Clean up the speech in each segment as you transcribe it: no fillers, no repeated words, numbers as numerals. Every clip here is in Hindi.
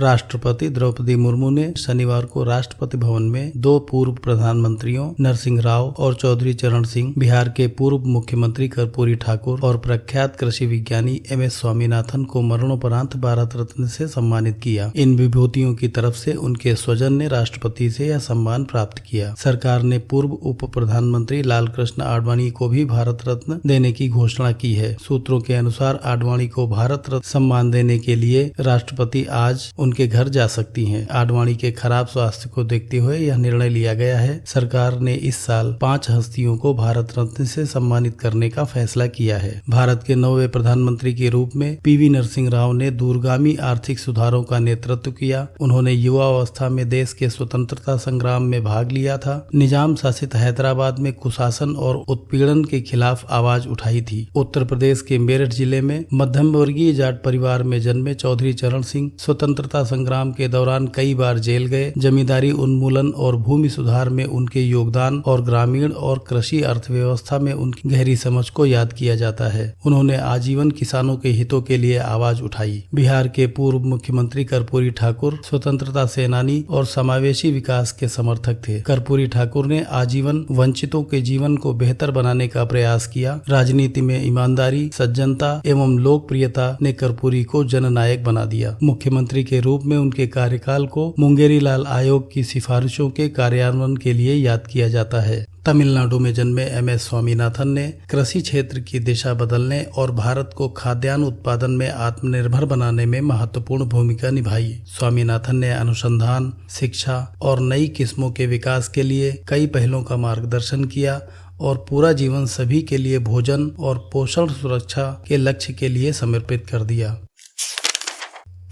राष्ट्रपति द्रौपदी मुर्मू ने शनिवार को राष्ट्रपति भवन में 2 पूर्व प्रधानमंत्रियों नरसिंह राव और चौधरी चरण सिंह, बिहार के पूर्व मुख्यमंत्री कर्पूरी ठाकुर और प्रख्यात कृषि विज्ञानी MS स्वामीनाथन को मरणोपरांत भारत रत्न से सम्मानित किया। इन विभूतियों की तरफ से उनके स्वजन ने राष्ट्रपति से यह सम्मान प्राप्त किया। सरकार ने पूर्व उप प्रधानमंत्री लाल कृष्ण आडवाणी को भी भारत रत्न देने की घोषणा की है। सूत्रों के अनुसार आडवाणी को भारत रत्न सम्मान देने के लिए राष्ट्रपति आज उनके घर जा सकती हैं। आडवाणी के खराब स्वास्थ्य को देखते हुए यह निर्णय लिया गया है। सरकार ने इस साल 5 हस्तियों को भारत रत्न से सम्मानित करने का फैसला किया है। भारत के 9वें प्रधानमंत्री के रूप में PV नरसिंह राव ने दूरगामी आर्थिक सुधारों का नेतृत्व किया। उन्होंने युवा अवस्था में देश के स्वतंत्रता संग्राम में भाग लिया था। निजाम शासित हैदराबाद में कुशासन और उत्पीड़न के खिलाफ आवाज उठाई थी। उत्तर प्रदेश के मेरठ जिले में मध्यम वर्गीय जाट परिवार में जन्मे चौधरी चरण सिंह स्वतंत्रता संग्राम के दौरान कई बार जेल गए। जमींदारी उन्मूलन और भूमि सुधार में उनके योगदान और ग्रामीण और कृषि अर्थव्यवस्था में उनकी गहरी समझ को याद किया जाता है। उन्होंने आजीवन किसानों के हितों के लिए आवाज उठाई। बिहार के पूर्व मुख्यमंत्री कर्पूरी ठाकुर स्वतंत्रता सेनानी और समावेशी विकास के समर्थक थे। कर्पूरी ठाकुर ने आजीवन वंचितों के जीवन को बेहतर बनाने का प्रयास किया। राजनीति में ईमानदारी, सज्जनता एवं लोकप्रियता ने कर्पूरी को जननायक बना दिया। मुख्यमंत्री के रूप में उनके कार्यकाल को मुंगेरी लाल आयोग की सिफारिशों के कार्यान्वयन के लिए याद किया जाता है। तमिलनाडु में जन्मे MS स्वामीनाथन ने कृषि क्षेत्र की दिशा बदलने और भारत को खाद्यान्न उत्पादन में आत्मनिर्भर बनाने में महत्वपूर्ण भूमिका निभाई। स्वामीनाथन ने अनुसंधान, शिक्षा और नई किस्मों के विकास के लिए कई पहलों का मार्गदर्शन किया और पूरा जीवन सभी के लिए भोजन और पोषण सुरक्षा के लक्ष्य के लिए समर्पित कर दिया।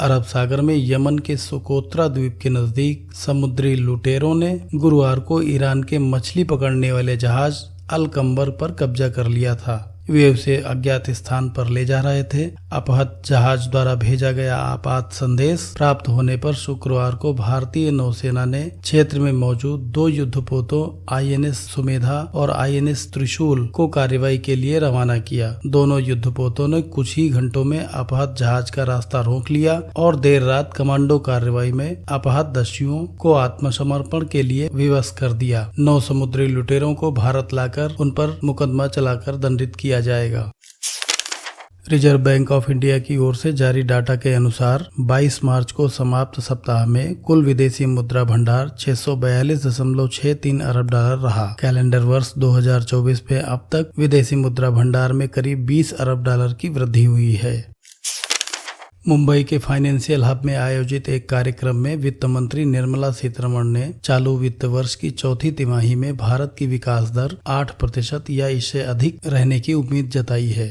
अरब सागर में यमन के सोकोत्रा द्वीप के नजदीक समुद्री लुटेरों ने गुरुवार को ईरान के मछली पकड़ने वाले जहाज अल कंबर पर कब्जा कर लिया था। वे उसे अज्ञात स्थान पर ले जा रहे थे। अपहत जहाज द्वारा भेजा गया आपात संदेश प्राप्त होने पर शुक्रवार को भारतीय नौसेना ने क्षेत्र में मौजूद 2 युद्धपोतों INS सुमेधा और INS त्रिशूल को कार्रवाई के लिए रवाना किया। दोनों युद्धपोतों ने कुछ ही घंटों में अपहत जहाज का रास्ता रोक लिया और देर रात कमांडो कार्रवाई में अपहत दस्युओं को आत्मसमर्पण के लिए विवश कर दिया। 9 समुद्री लुटेरों को भारत लाकर उन पर मुकदमा चलाकर दंडित किया जाएगा। रिजर्व बैंक ऑफ इंडिया की ओर से जारी डाटा के अनुसार 22 मार्च को समाप्त सप्ताह में कुल विदेशी मुद्रा भंडार 642.63 अरब डॉलर रहा। कैलेंडर वर्ष 2024 में अब तक विदेशी मुद्रा भंडार में करीब 20 अरब डॉलर की वृद्धि हुई है। मुंबई के फाइनेंशियल हब में आयोजित एक कार्यक्रम में वित्त मंत्री निर्मला सीतारमण ने चालू वित्त वर्ष की चौथी तिमाही में भारत की विकास दर 8% या इससे अधिक रहने की उम्मीद जताई है।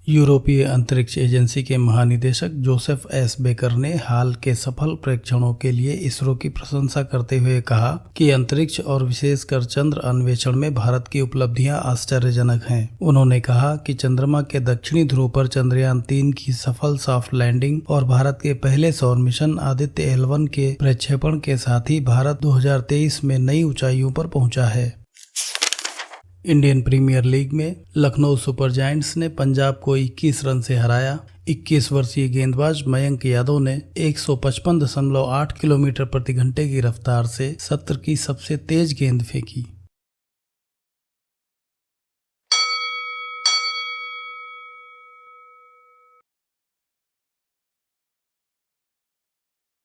यूरोपीय अंतरिक्ष एजेंसी के महानिदेशक जोसेफ S. बेकर ने हाल के सफल परीक्षणों के लिए इसरो की प्रशंसा करते हुए कहा कि अंतरिक्ष और विशेषकर चंद्र अन्वेषण में भारत की उपलब्धियां आश्चर्यजनक हैं। उन्होंने कहा कि चंद्रमा के दक्षिणी ध्रुव पर चंद्रयान 3 की सफल सॉफ्ट लैंडिंग और भारत के पहले सौर मिशन आदित्य L1 के प्रक्षेपण के साथ ही भारत 2023 में नई ऊंचाइयों पर पहुंचा है। इंडियन प्रीमियर लीग में लखनऊ सुपर जायंट्स ने पंजाब को 21 रन से हराया। 21 वर्षीय गेंदबाज मयंक यादव ने 155.8 किलोमीटर प्रति घंटे की रफ्तार से सत्र की सबसे तेज गेंद फेंकी।